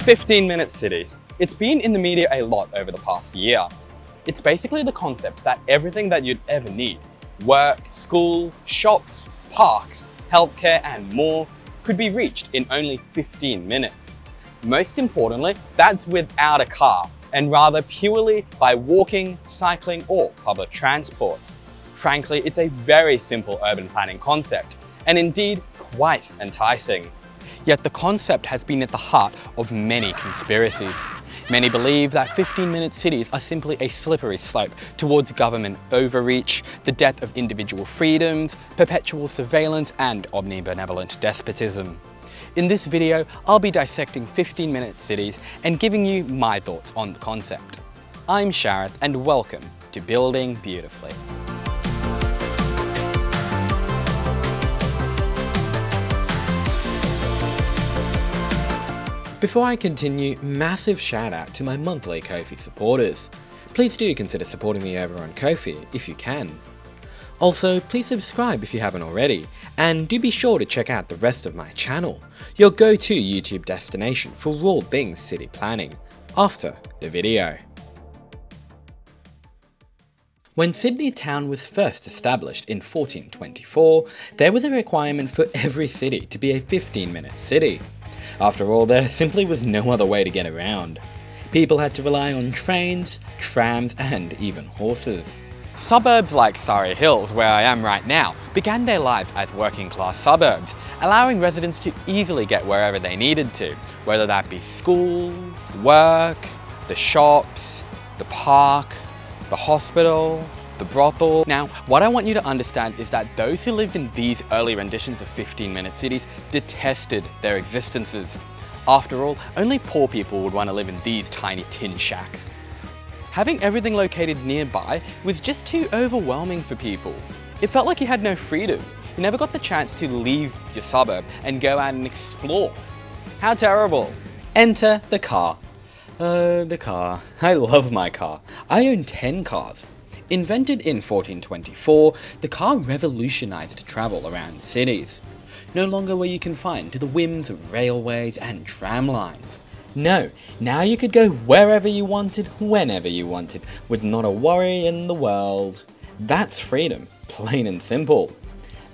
15-minute cities. It's been in the media a lot over the past year. It's basically the concept that everything that you'd ever need, work, school, shops, parks, healthcare and more, could be reached in only 15 minutes. Most importantly, that's without a car, and rather purely by walking, cycling or public transport. Frankly, it's a very simple urban planning concept, and indeed quite enticing. Yet the concept has been at the heart of many conspiracies. Many believe that 15-minute cities are simply a slippery slope towards government overreach, the death of individual freedoms, perpetual surveillance and omnibenevolent despotism. In this video, I'll be dissecting 15-minute cities and giving you my thoughts on the concept. I'm Shoutout and welcome to Building Beautifully. Before I continue, massive shout out to my monthly Ko-fi supporters. Please do consider supporting me over on Ko-fi if you can. Also, please subscribe if you haven't already, and do be sure to check out the rest of my channel, your go-to YouTube destination for all things city planning, after the video. When Sydney town was first established in 1424, there was a requirement for every city to be a 15-minute city. After all, there simply was no other way to get around. People had to rely on trains, trams and even horses. Suburbs like Surry Hills, where I am right now, began their lives as working class suburbs, allowing residents to easily get wherever they needed to, whether that be school, work, the shops, the park, the hospital, the brothel. Now, what I want you to understand is that those who lived in these early renditions of 15-minute cities detested their existences. After all, only poor people would want to live in these tiny tin shacks. Having everything located nearby was just too overwhelming for people. It felt like you had no freedom. You never got the chance to leave your suburb and go out and explore. How terrible. Enter the car. The car. I love my car. I own 10 cars. Invented in 1424, the car revolutionized travel around cities. No longer were you confined to the whims of railways and tram lines. No, now you could go wherever you wanted, whenever you wanted, with not a worry in the world. That's freedom, plain and simple.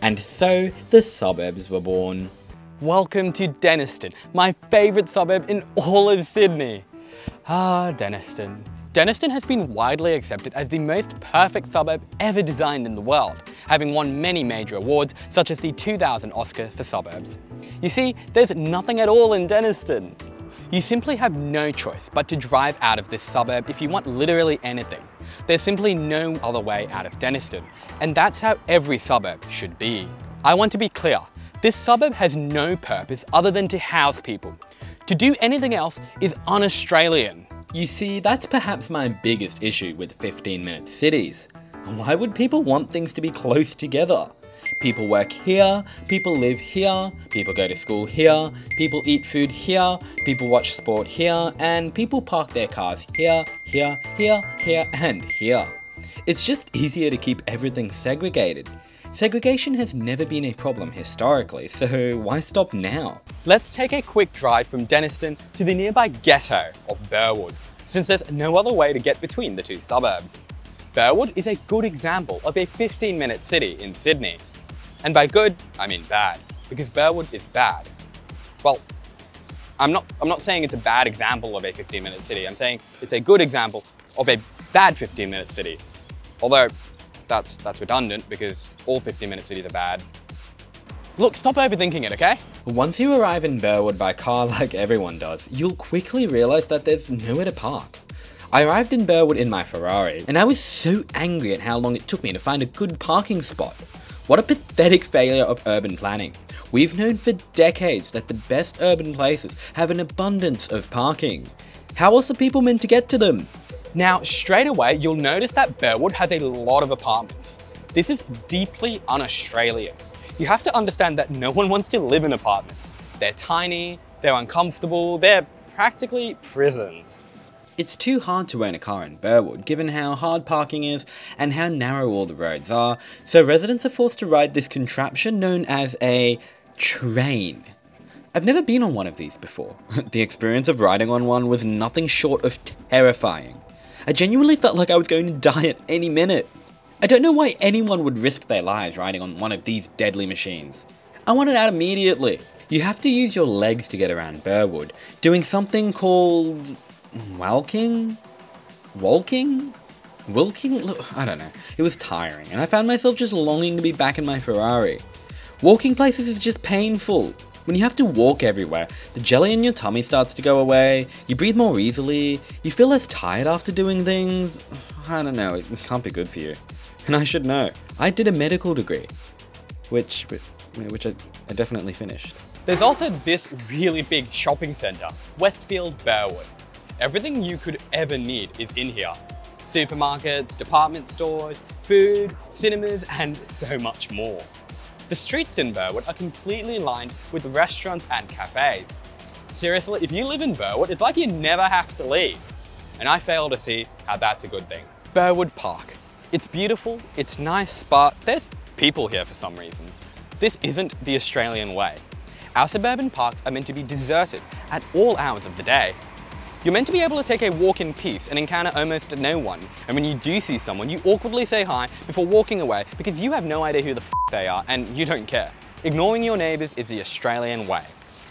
And so the suburbs were born. Welcome to Denistone, my favourite suburb in all of Sydney. Ah, Denistone. Denistone has been widely accepted as the most perfect suburb ever designed in the world, having won many major awards such as the 2000 Oscar for suburbs. You see, there's nothing at all in Denistone. You simply have no choice but to drive out of this suburb if you want literally anything. There's simply no other way out of Denistone, and that's how every suburb should be. I want to be clear, this suburb has no purpose other than to house people. To do anything else is un-Australian. You see, that's perhaps my biggest issue with 15-minute cities. Why would people want things to be close together? People work here, people live here, people go to school here, people eat food here, people watch sport here, and people park their cars here, here, here, here, and here. It's just easier to keep everything segregated. Segregation has never been a problem historically, so why stop now? Let's take a quick drive from Denistone to the nearby ghetto of Burwood, since there's no other way to get between the two suburbs. Burwood is a good example of a 15-minute city in Sydney. And by good, I mean bad, because Burwood is bad. Well, I'm not saying it's a bad example of a 15-minute city, I'm saying it's a good example of a bad 15-minute city. Although, that's redundant because all 15-minute cities are bad. Look, stop overthinking it, okay? Once you arrive in Burwood by car like everyone does, you'll quickly realise that there's nowhere to park. I arrived in Burwood in my Ferrari, and I was so angry at how long it took me to find a good parking spot. What a pathetic failure of urban planning. We've known for decades that the best urban places have an abundance of parking. How else are people meant to get to them? Now, straight away, you'll notice that Burwood has a lot of apartments. This is deeply un-Australian. You have to understand that no one wants to live in apartments. They're tiny, they're uncomfortable, they're practically prisons. It's too hard to own a car in Burwood given how hard parking is and how narrow all the roads are, so residents are forced to ride this contraption known as a train. I've never been on one of these before. The experience of riding on one was nothing short of terrifying. I genuinely felt like I was going to die at any minute. I don't know why anyone would risk their lives riding on one of these deadly machines. I wanted out immediately. You have to use your legs to get around Burwood, doing something called walking? Walking? Wilking? Look, I don't know. It was tiring, and I found myself just longing to be back in my Ferrari. Walking places is just painful. When you have to walk everywhere, the jelly in your tummy starts to go away, you breathe more easily, you feel less tired after doing things. I don't know, it can't be good for you. And I should know. I did a medical degree, which I definitely finished. There's also this really big shopping centre, Westfield Burwood. Everything you could ever need is in here. Supermarkets, department stores, food, cinemas, and so much more. The streets in Burwood are completely lined with restaurants and cafes. Seriously, if you live in Burwood, it's like you never have to leave. And I fail to see how that's a good thing. Burwood Park. It's beautiful, it's nice, but there's people here for some reason. This isn't the Australian way. Our suburban parks are meant to be deserted at all hours of the day. You're meant to be able to take a walk in peace and encounter almost no one, and when you do see someone, you awkwardly say hi before walking away because you have no idea who the f they are and you don't care. Ignoring your neighbours is the Australian way.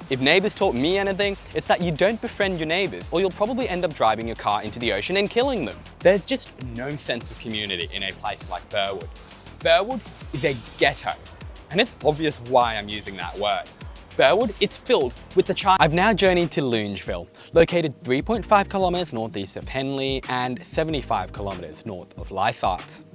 If neighbours taught me anything, it's that you don't befriend your neighbours or you'll probably end up driving your car into the ocean and killing them. There's just no sense of community in a place like Burwood. Burwood is a ghetto, and it's obvious why I'm using that word. Burwood, it's filled with the charm. I've now journeyed to Longueville, located 3.5 kilometres northeast of Henley and 75 kilometres north of Lysarts.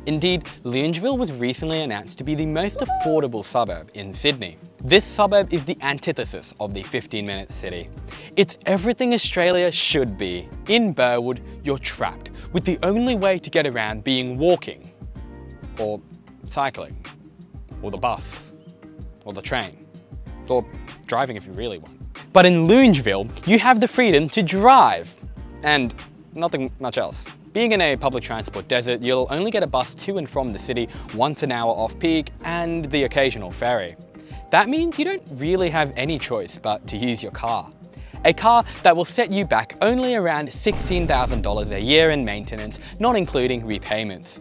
Indeed, Longueville was recently announced to be the most affordable suburb in Sydney. This suburb is the antithesis of the 15-minute city. It's everything Australia should be. In Burwood, you're trapped, with the only way to get around being walking, or cycling, or the bus, or the train, or driving if you really want. But in Longueville, you have the freedom to drive, and nothing much else. Being in a public transport desert, you'll only get a bus to and from the city once an hour off peak and the occasional ferry. That means you don't really have any choice but to use your car. A car that will set you back only around $16,000 a year in maintenance, not including repayments.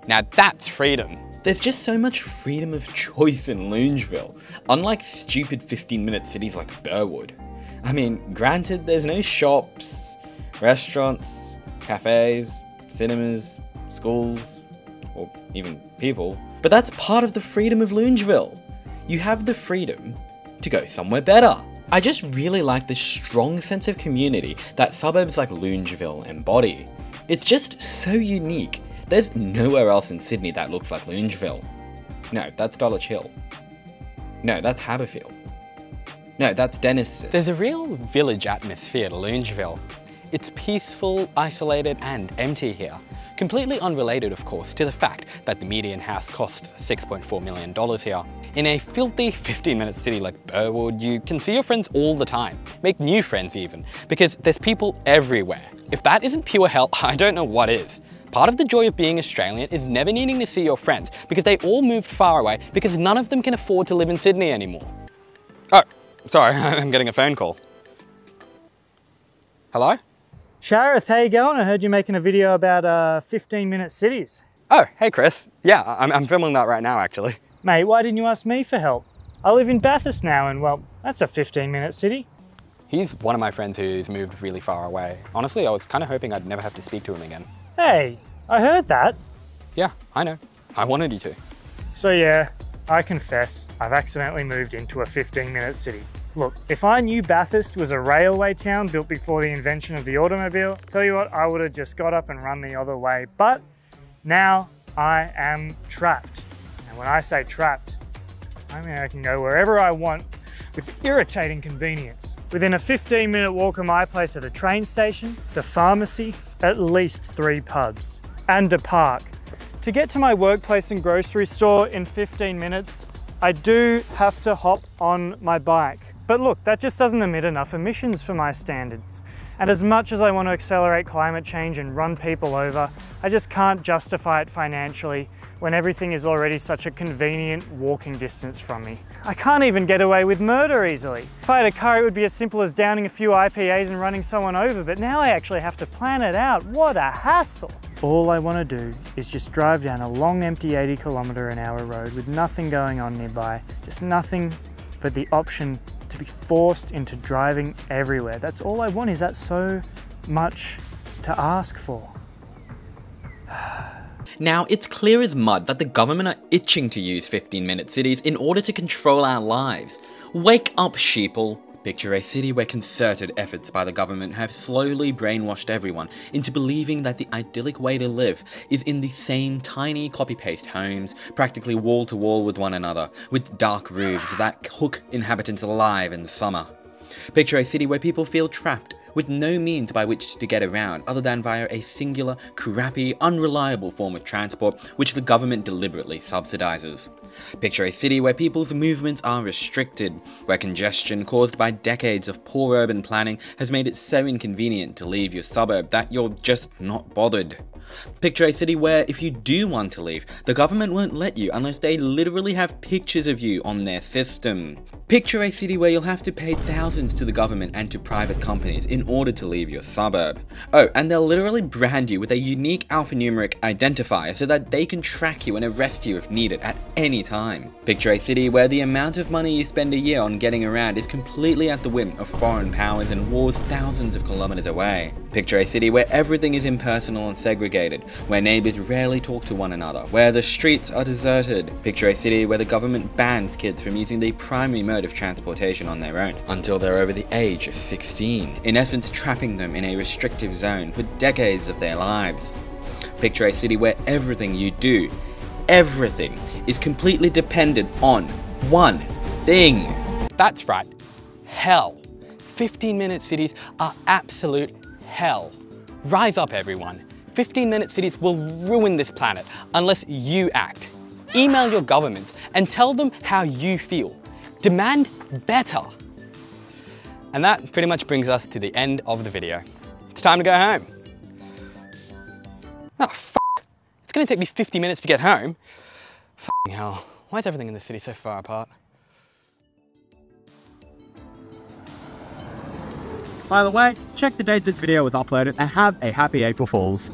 Now that's freedom. There's just so much freedom of choice in Longueville, unlike stupid 15-minute cities like Burwood. I mean, granted, there's no shops, restaurants, cafes, cinemas, schools, or even people, but that's part of the freedom of Longueville. You have the freedom to go somewhere better. I just really like the strong sense of community that suburbs like Longueville embody. It's just so unique. There's nowhere else in Sydney that looks like Longueville. No, that's Dulwich Hill. No, that's Haberfield. No, that's Denistone. There's a real village atmosphere to Longueville. It's peaceful, isolated, and empty here. Completely unrelated, of course, to the fact that the median house costs $6.4 million here. In a filthy 15-minute city like Burwood, you can see your friends all the time, make new friends even, because there's people everywhere. If that isn't pure hell, I don't know what is. Part of the joy of being Australian is never needing to see your friends because they all moved far away because none of them can afford to live in Sydney anymore. Oh, sorry, I'm getting a phone call. Hello? Shareth, how you going? I heard you making a video about 15-minute cities. Oh, hey Chris. Yeah, I'm filming that right now actually. Mate, why didn't you ask me for help? I live in Bathurst now and well, that's a 15-minute city. He's one of my friends who's moved really far away. Honestly, I was kind of hoping I'd never have to speak to him again. Hey, I heard that. Yeah, I know. I wanted you to. So yeah, I confess, I've accidentally moved into a 15-minute city. Look, if I knew Bathurst was a railway town built before the invention of the automobile, tell you what, I would have just got up and run the other way. But now I am trapped. And when I say trapped, I mean I can go wherever I want with irritating convenience. Within a 15-minute walk of my place at a train station, the pharmacy, at least 3 pubs, and a park. To get to my workplace and grocery store in 15 minutes, I do have to hop on my bike. But look, that just doesn't emit enough emissions for my standards. And as much as I want to accelerate climate change and run people over, I just can't justify it financially when everything is already such a convenient walking distance from me. I can't even get away with murder easily. If I had a car, it would be as simple as downing a few IPAs and running someone over, but now I actually have to plan it out. What a hassle. All I want to do is just drive down a long, empty 80km/h road with nothing going on nearby, just nothing but the option to be forced into driving everywhere. That's all I want. Is that so much to ask for? Now, it's clear as mud that the government are itching to use 15-minute cities in order to control our lives. Wake up, sheeple! Picture a city where concerted efforts by the government have slowly brainwashed everyone into believing that the idyllic way to live is in the same tiny copy-paste homes, practically wall-to-wall with one another, with dark roofs that hook inhabitants alive in summer. Picture a city where people feel trapped, with no means by which to get around other than via a singular, crappy, unreliable form of transport which the government deliberately subsidizes. Picture a city where people's movements are restricted, where congestion caused by decades of poor urban planning has made it so inconvenient to leave your suburb that you're just not bothered. Picture a city where, if you do want to leave, the government won't let you unless they literally have pictures of you on their system. Picture a city where you'll have to pay thousands to the government and to private companies in order to leave your suburb. Oh, and they'll literally brand you with a unique alphanumeric identifier so that they can track you and arrest you if needed at any time. Picture a city where the amount of money you spend a year on getting around is completely at the whim of foreign powers and wars thousands of kilometers away. Picture a city where everything is impersonal and segregated, where neighbors rarely talk to one another, where the streets are deserted. Picture a city where the government bans kids from using the primary mode of transportation on their own until they're over the age of 16, in essence trapping them in a restrictive zone for decades of their lives. Picture a city where everything you do, everything, is completely dependent on one thing. That's right, hell. 15-minute cities are absolute hell. Rise up, everyone. 15-minute cities will ruin this planet unless you act. Email your governments and tell them how you feel. Demand better. And that pretty much brings us to the end of the video. It's time to go home. Oh, f***. It's gonna take me 50 minutes to get home. F***ing hell. Why is everything in the city so far apart? By the way, check the date this video was uploaded and have a happy April Fools.